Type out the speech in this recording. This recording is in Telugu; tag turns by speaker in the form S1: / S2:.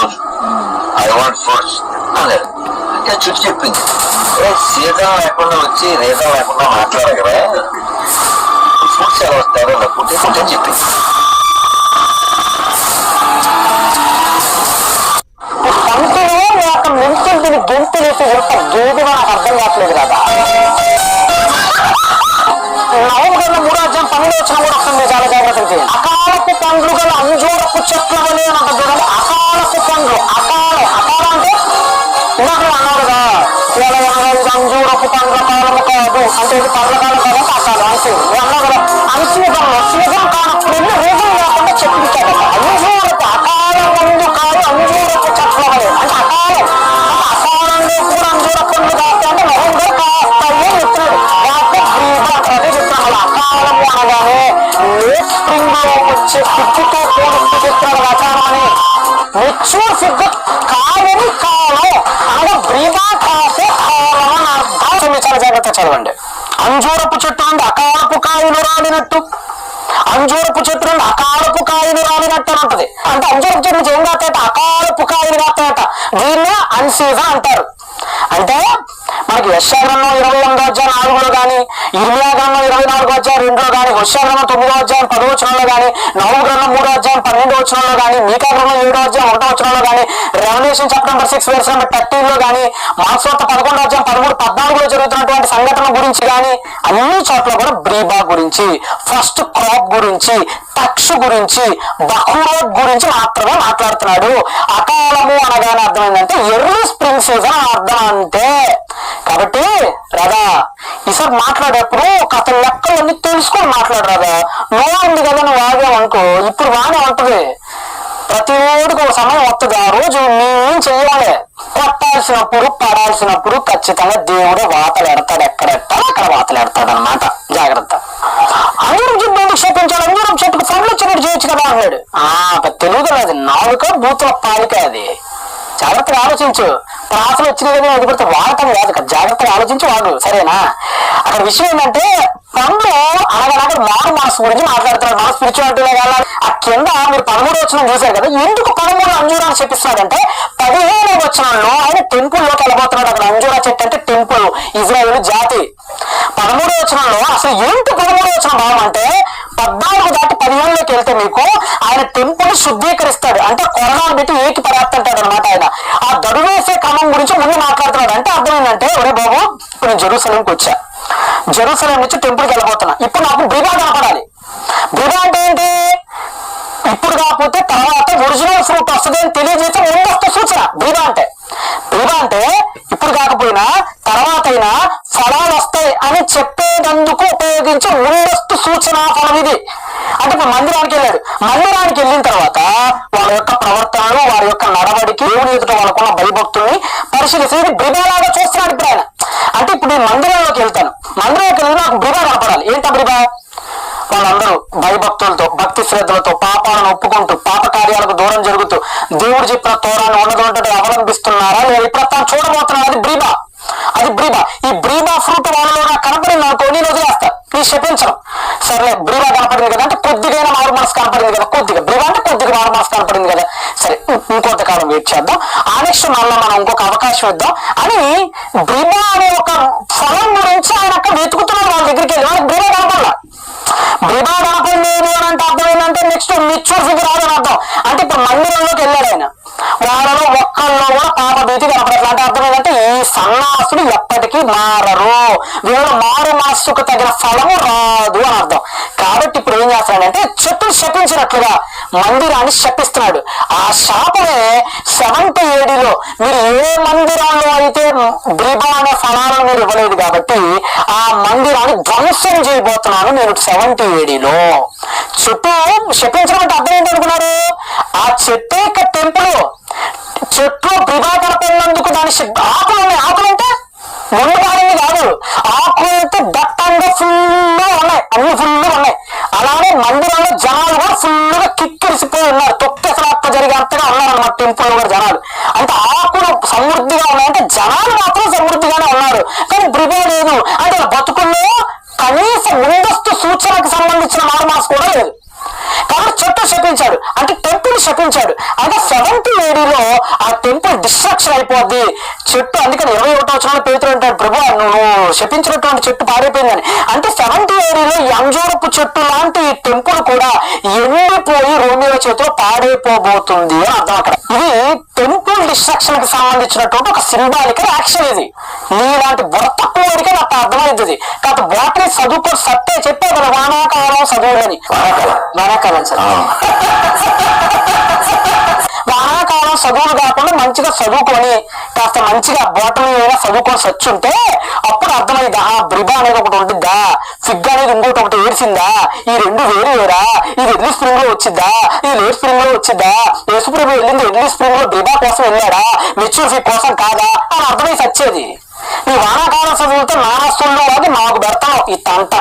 S1: రోజు ఐ వాంట్ ఫ్రూట్స్ అన్నాడు. అంటే చుట్టూ చెప్పింది, సీజన్ లేకుండా వచ్చి రీజన్ లేకుండా మాట్లాడారు కదా, ఫ్రూట్స్ ఎలా వస్తారో నాకు పుట్టే చెప్పింది.
S2: మించుని గెంతులేసి ఎంత గేది నాకు అర్థం కావట్లేదు కదా. నవంబర్ 3వ అధ్యాయం 12వ వచనం కూడా వస్తుంది, చాలా జాగ్రత్తగా చేయండి. అకాలపు పండ్లు గల అంజూరపు చెట్ల వలె అని అంటారు చూడండి. అకాలపు పండ్లు, అకాల అంటే ఇందాక అన్నారు కదా, అంజూరపు పండ్ల కాలము కాదు అంటే ఇది పండ్ల కాలం కాదు, అకాలం అంటే అన్నా కదా. అనుసీజంలో సీజన్ కానప్పుడు రీజన్ లేకుండా చెప్పించాడు. అంజూరపు అకాల పండ్లు కాదు, అంజూరపు చెట్ల వలె అంటే అకాలం అకాలంలో కూడా అంజూర పండ్లు కాస్త అంటే నవంబర్ కాస్తాయి చెప్తున్నాడు. అదే చెప్తున్నాడు. అకాలము అనగానే లేట్ స్ప్రింగ్ లో వచ్చే పిచ్చితో పోలిస్తూ చెప్తున్నాడు వాతావరణాన్ని. మెచ్యూర్ ఫిగ్ కాయని కాలం అనగా బ్రీబా కాసే కాలం అని అర్థం. చాలా జాగ్రత్త చదవండి. అంజూరపు చెట్టు నుండి అకాలపు కాయలు రాలినట్టు, అంజూరపు చెట్టు నుండి అకాలపు కాయలు రాలినట్టు అని ఉంటది. అంటే అంజూరపు చెట్టు నుంచి ఏం కాస్తాయట? అకాలపు కాయలు కాస్తాయట. దీన్నే అన్సీజన్ అంటారు. అంటే మనకి యెషయా గ్రంథం 28వ అధ్యాయం 4లో కానీ, ఇర్మియా గ్రంథం 24వ అధ్యాయం 2లో కానీ, హోషేయ గ్రంథం 9వ అధ్యాయం 10వ వచనంలో కానీ, నహూము గ్రంథం 3వ అధ్యాయం 12వ వచనంలో కానీ, మీకా గ్రంథం 7వ అధ్యాయం 1వ వచనంలో కానీ, Revelation chapter number 6 verse number 13లో కానీ, మార్క్స్ వార్త 11వ అధ్యాయం 13, 14లో జరుగుతున్నటువంటి సంఘటన గురించి కానీ, అన్ని చోట్ల కూడా బ్రీబా గురించి, ఫస్ట్ క్రాప్ గురించి, తక్షు గురించి, బహురోత్ గురించి మాత్రమే మాట్లాడుతున్నాడు. అకాలము అనగానే అర్థం ఏంటంటే ఎర్లీ స్ప్రింగ్ సీజన్ అర్థం అంతే. కాబట్టి రాదా ఈసారి మాట్లాడేప్పుడు కాస్త లెక్కలన్నీ తెలుసుకొని మాట్లాడు రాదా. నువ్వు ఉంది కదా, నువ్వు వాగావనుకో ఇప్పుడు బాగానే ఉంటది. ప్రతి ఓడికి ఒక సమయం వస్తుంది. ఆ రోజు మేమేం చెయ్యాలి? కొట్టాల్సినప్పుడు పడాల్సినప్పుడు ఖచ్చితంగా దేవుడే వాతలు ఎడతాడు. ఎక్కడెట్టాలో అక్కడ వాతలు ఎడతాడు అనమాట. జాగ్రత్త. అంజూరం చెట్టు ఎందుకు క్షేపించాడు? అంజూరం చెట్టుకు పండ్లు వచ్చినట్టు చేయొచ్చు కదా అన్నాడు. తెలుగులో అది నాలుక బూతుల పాలిక. అది జాగ్రత్తగా ఆలోచించు. ప్రాసలు వచ్చినాయి కదా అది పడితే వాడటం కాదు కదా, జాగ్రత్తగా ఆలోచించి వాడు. సరేనా? అక్కడ విషయం ఏంటంటే పండ్లు అనగా మారు మనసు గురించి మాట్లాడుతున్నాడు. మన స్పిరిచువాలిటీలో వెళ్ళాలి. ఆ కింద మీరు 13వ వచనం చూశారు కదా. ఎందుకు 13 అంజూరాన్ని చెప్పిస్తున్నాడంటే 15వ వచనంలో ఆయన టెంపుల్ లోకి వెళ్ళబోతున్నాడు. అక్కడ అంజూరా చెట్టు అంటే టెంపుల్, ఇజ్రాయేలు జాతి. 13వ వచనంలో అసలు ఏంటి 13వ వచనం బాగంటే 14 దాటి 15లోకి వెళ్తే మీకు ఆయన టెంపుల్ శుద్ధీకరిస్తాడు. అంటే కొరడాలు పెట్టి ఏకి పడేస్తుంటాడు అనమాట. ఆయన ఆ దడు వేసే క్రమం గురించి ముందు మాట్లాడుతున్నాడు. అంటే అర్థం ఏంటంటే, ఒరే బాబు ఇప్పుడు నేను జెరూసలేంకి వచ్చా, జెరూసలేం నుంచి టెంపుల్కి వెళ్ళబోతున్నా. ఇప్పుడు నాకు బ్రీబా కనపడాలి. బ్రీబా అంటే ఏంటి? ఇప్పుడు కాకపోతే తర్వాత ఒరిజినల్ ఫ్రూట్ వస్తుంది అని తెలియజేస్తే ముందస్తు సూచన బ్రీబా అంటే. బ్రీబా అంటే ఇప్పుడు కాకపోయినా తర్వాత అయినా ఫలాలు వస్తాయి అని చెప్పేందుకు ఉపయోగించే ముందస్తు సూచన ఫలం ఇది. అంటే ఇప్పుడు మందిరానికి వెళ్ళాడు. మందిరానికి వెళ్ళిన తర్వాత వాళ్ళ యొక్క ప్రవర్తనలు, వారి యొక్క నడవడికి, దేవుని ఎదుట వాళ్ళకున్న భయభక్తుల్ని పరిశీలిస్తే ఇది బ్రీబాలాగా చూస్తున్నాడు ఇప్పుడు ఆయన. అంటే ఇప్పుడు నేను మందిరంలోకి వెళ్తాను, మందిరంలోకి వెళ్ళి నాకు బ్రీబా కనపడాలి. ఏంటా బ్రీబా? వాళ్ళందరూ భయభక్తులతో, భక్తి శ్రద్ధలతో, పాపాలను ఒప్పుకుంటూ, పాప కార్యాలకు దూరం జరుగుతూ, దేవుడు చెప్పిన తోరాన్ని ఉన్నదంటే అవలంబిస్తున్నారా లేదా ఇప్పుడు తను చూడబోతున్నాడు. అది బ్రీబా. అది బ్రీబా. ఈ బ్రీబా ఫ్రూట్ వాళ్ళలో నాకు కనపడింది అనుకో, నేను వదిలేస్తా, నేను శపించను. సరే బ్రీబా కనపడింది కదా అంటే కొద్దిగా మారు మనసు కనపడింది కదా, కొద్దిగా బ్రీబా అంటే కొద్దిగా మారు మనసు కనపడింది కదా, సరే ఇంకొంతకాలం వెయిట్ చేద్దాం, ఆ నెక్స్ట్ మళ్ళీ మనం ఇంకొక అవకాశం ఇద్దాం అని బ్రీబా అనే ఒక ఫలం గురించి ఆయన అక్కడ వెతుకుతున్నాడు. వాళ్ళ దగ్గరికి వెళ్ళి వాళ్ళకి బ్రీబా కనపడాల. బ్రీబా కనపడింది అని అంటే అర్థం ఏంటంటే నెక్స్ట్ మెచ్యూర్ ఫిగర్ రాదని అర్థం. అంటే ఇప్పుడు మందిరంలోకి వెళ్ళాడు ఆయన, వాళ్ళలో ఒక్కళ్ళలో కూడా పాప భీతి కనపడట్లేదు. అంటే అర్థం ఏంటంటే ఈ సన్నాసులు ఎప్పటికీ మారరు, వీళ్ళు మారు మనస్సుకు తగిన ఫలము రాదు అని అర్థం. కాబట్టి ఇప్పుడు ఏం చేస్తున్నాడంటే చెట్టును శపించినట్లుగా మందిరాన్ని శపిస్తున్నాడు. ఆ శాపమే 70 AD మీరు ఏ మందిరాల్లో అయితే బ్రీబా అనే ఫలాలను మీరు ఇవ్వలేదు కాబట్టి ఆ మందిరాన్ని ధ్వంసం చేయబోతున్నాను నేను 70 AD. చెట్టు శపించడం అంటే అర్థం ఏంటి అనుకున్నారు? ఆ చెట్టు యొక్క టెంపుల్, చెట్లు బ్రీబా కనపడినందుకు దాని ఆకులు ఉన్నాయి. ఆకులు అంటే ముందు పాడింది కాదు, ఆకులు అయితే దట్టంగా ఫుల్గా ఉన్నాయి, అన్ని ఫుల్గా ఉన్నాయి. అలానే మందిరంలో జనాలు కూడా ఫుల్గా కిక్కిరిసిపోయి ఉన్నారు, తొక్కేసలాత్మ జరిగేంతగా ఉన్నారు అన్నమాట టెంపుల్ కూడా జనాలు. అంటే ఆకులు సమృద్ధిగా ఉన్నాయంటే జనాలు మాత్రం సమృద్ధిగానే ఉన్నారు, కానీ బ్రీబా లేదు. అంటే బతుకుల్లో కనీసం ముందస్తు సూచనకు సంబంధించిన మారు మాస్ కూడా లేదు. కాబట్టి చెట్టు శపించాడు, అంటే టెంపుల్ శపించాడు. అంటే 70 ఏడీలో ఆ టెంపుల్ డిస్ట్రక్షన్ అయిపోద్ది, చెట్టు అందుకని 21వ వచనంలో పేతురు అంటాడు, ప్రభు నువ్వు శపించినటువంటి చెట్టు పాడైపోయిందని. అంటే 70 ఏడీలో ఈ అంజూరపు చెట్టు లాంటి ఈ టెంపుల్ కూడా ఎండిపోయి రోమిల చేతిలో పాడైపోబోతుంది అని అర్థం అక్కడ. ఇది టెంపుల్ డిస్ట్రక్షన్ కి సంబంధించినటువంటి ఒక సింబాలికల్ యాక్షన్. ఇది నీలాంటి బొత్తకోడికే నాకు అర్థమవుతుంది. కాబట్టి బోటనీ చదువుకొని సత్తే చెప్పే కదా వానాకాలం చదువులని. వానాకాలం సార్, వానాకాలం చదువులు కాకుండా మంచిగా చదువుకొని కాస్త మంచిగా బోటనీ అయినా చదువుకొని సచ్చుంటే అప్పుడు అర్థమైంది, బ్రిబా అనేది ఒకటి ఉంటుందా, ఫిగ్ అనేది ఇంకోటి ఒకటి ఏడ్చిందా, ఈ రెండు వేరు వేరా, ఇది ఎర్లీ స్ప్రింగ్ లో వచ్చిద్దా, ఇది లేట్ స్ప్రింగ్ లో వచ్చిద్దా, యేసుప్రభు వెళ్ళింది ఎర్లీ స్ప్రింగ్ లో బ్రిబా కోసం వెళ్ళాడా, మెచ్యూర్ ఫిగ్ కోసం కాదా అని అర్థమై సచ్చేది. ఈ వానాకాలం చదువులతో నా వస్తువుల్లో అది మాకు పెడతాం ఈ తంట.